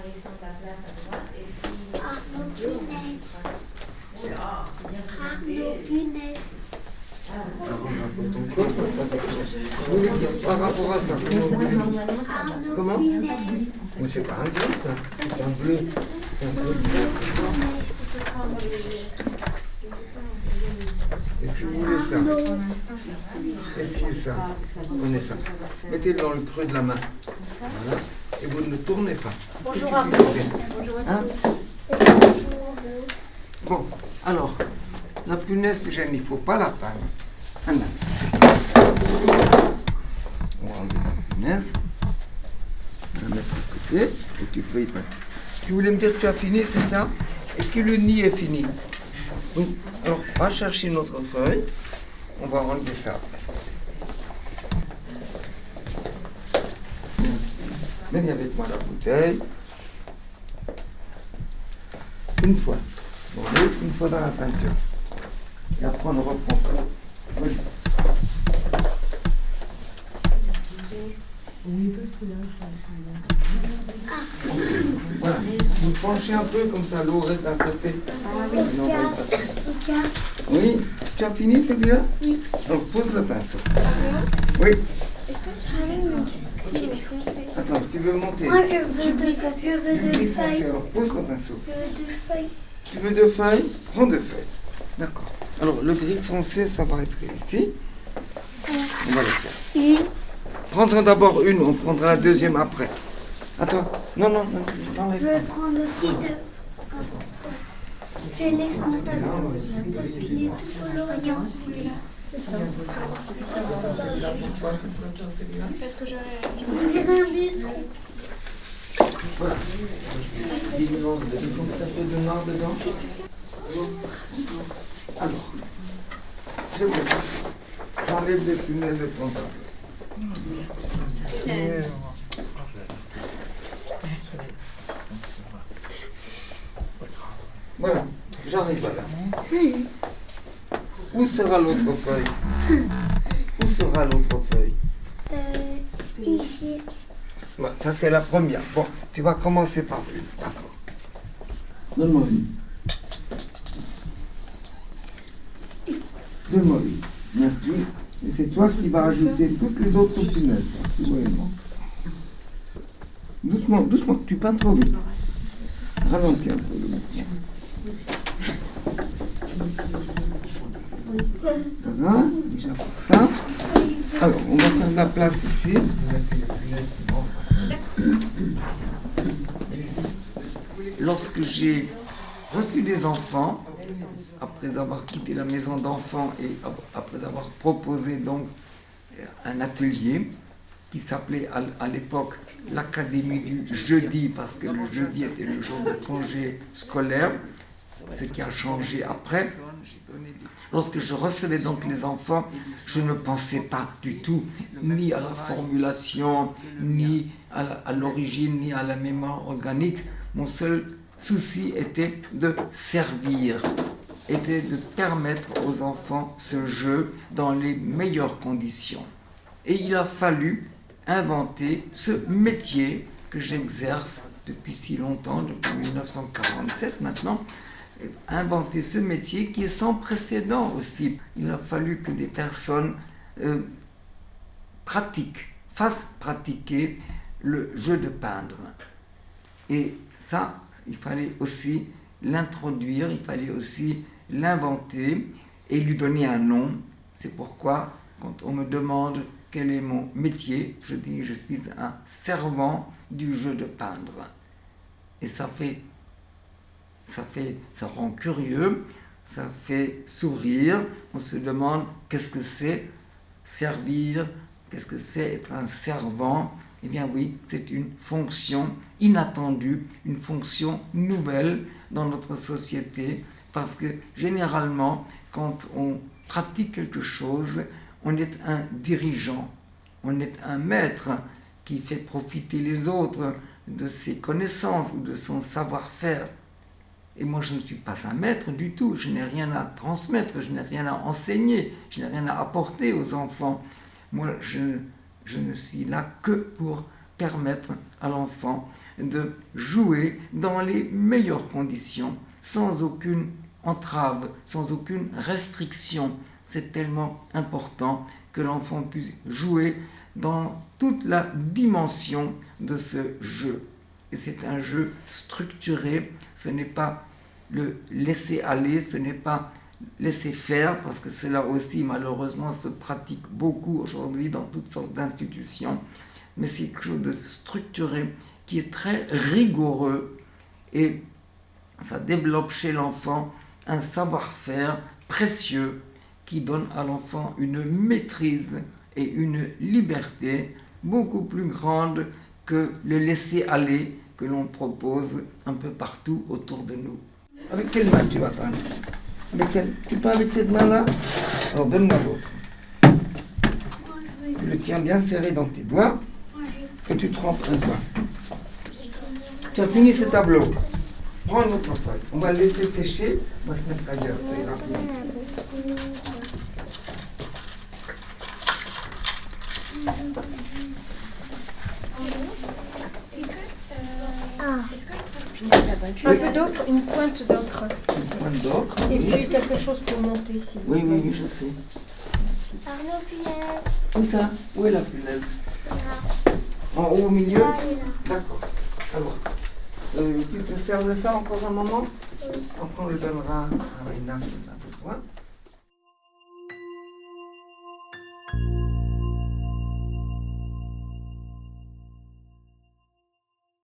laissant de la place à droite. Et si Arnaud Punaise. Oula, c'est bien Arnaud Punaise. Par rapport à ça, comment vous voulez? Arnaud Comment? Punaise. Mais c'est pas un bleu, ça. C'est un bleu. C'est un bleu. Est-ce que vous voulez ça? Essayez ça. Prenez ça. Mettez-le dans le creux de la main. Voilà. Et vous ne tournez pas. Qu'est-ce que vous faites? Hein? Bon, alors, la punaise, déjà, il ne faut pas la peindre. Un instant. On va enlever la punaise. On va la mettre de côté. Et tu peux y peindre. Tu voulais me dire que tu as fini, c'est ça? Est-ce que le nid est fini? Oui. Alors, on va chercher notre feuille. On va enlever ça. Venez avec moi la bouteille. Une fois. Bon, une fois dans la peinture. Et après, on reprend ça. Oui. Oui, parce que là, Voilà. Vous penchez un peu comme ça, l'eau reste d'un côté. Non, Regarde. oui. Tu as fini celui-là? Oui. Donc pose le pinceau. Oui. Attends, tu veux monter? Moi, je veux deux feuilles. Alors pose le pinceau. Je veux deux feuilles. Tu veux deux feuilles? Prends deux feuilles. D'accord. Alors le gris foncé, ça va être ici. On va le faire. Une. Prends d'abord une, on prendra la deuxième après. Attends. Non, non, non. Je vais prendre aussi deux. Je laisse mon tableau parce qu'il est tout coloriant celui-là. Parce que On dirait un bus. Voilà. Dis-nous, vous avez compris un peu de noir dedans? Alors, je vais j'enlève les punaises de ton tableau. Voilà, j'arrive là. Où sera l'autre feuille? Où sera l'autre feuille? Ici. Ouais, ça c'est la première. Bon, tu vas commencer par une. D'accord. Donne-moi une. Donne-moi une. Merci. Et c'est toi qui vas ajouter toutes les autres punaises. Doucement, doucement. Tu peins trop vite. Ralentis un peu le mouvement. Voilà, déjà pour ça. Alors, on va faire de la place ici. Lorsque j'ai reçu des enfants, après avoir quitté la maison d'enfants et après avoir proposé donc un atelier qui s'appelait à l'époque l'Académie du jeudi, parce que le jeudi était le jour de congé scolaire, ce qui a changé après. Lorsque je recevais donc les enfants, je ne pensais pas du tout ni à la formulation, ni à l'origine, ni à la mémoire organique. Mon seul souci était de servir, était de permettre aux enfants ce jeu dans les meilleures conditions. Et il a fallu inventer ce métier que j'exerce depuis si longtemps, depuis 1947 maintenant, inventer ce métier qui est sans précédent aussi. Il a fallu que des personnes fassent pratiquer le jeu de peindre. Et ça, il fallait aussi l'introduire, il fallait aussi l'inventer et lui donner un nom. C'est pourquoi, quand on me demande quel est mon métier, je dis que je suis un servant du jeu de peindre. Et ça rend curieux, ça fait sourire, on se demande qu'est-ce que c'est servir, qu'est-ce que c'est être un servant. Eh bien oui, c'est une fonction inattendue, une fonction nouvelle dans notre société, parce que généralement, quand on pratique quelque chose, on est un dirigeant, on est un maître qui fait profiter les autres de ses connaissances ou de son savoir-faire. Et moi, je ne suis pas un maître du tout, je n'ai rien à transmettre, je n'ai rien à enseigner, je n'ai rien à apporter aux enfants. Moi, je ne suis là que pour permettre à l'enfant de jouer dans les meilleures conditions, sans aucune entrave, sans aucune restriction. C'est tellement important que l'enfant puisse jouer dans toute la dimension de ce jeu. Et c'est un jeu structuré, ce n'est pas le laisser aller, ce n'est pas laisser faire, parce que cela aussi malheureusement se pratique beaucoup aujourd'hui dans toutes sortes d'institutions, mais c'est quelque chose de structuré qui est très rigoureux et ça développe chez l'enfant un savoir-faire précieux qui donne à l'enfant une maîtrise et une liberté beaucoup plus grande que le laisser aller que l'on propose un peu partout autour de nous. Avec quelle main tu vas peindre? Avec celle, tu peins avec cette main-là? Alors donne-moi l'autre. Moi, je veux. Tu le tiens bien serré dans tes doigts Moi, et tu trempes un doigt. j'ai fini. Tu as fini ce tableau. Prends une autre feuille. On va le laisser sécher. On va se mettre ailleurs. Ça ira plus vite. Ah, Un peu d'encre, une pointe d'encre. Une pointe d'encre. Et Oui. puis quelque chose pour monter ici. Oui, oui, oui, je sais. Arnaud punaise. Où ça? Où est la punaise? Là. En haut au milieu? Là et là. D'accord. Alors, tu te sers de ça encore un moment? Oui. Après, on le donnera à Reina qui en a besoin.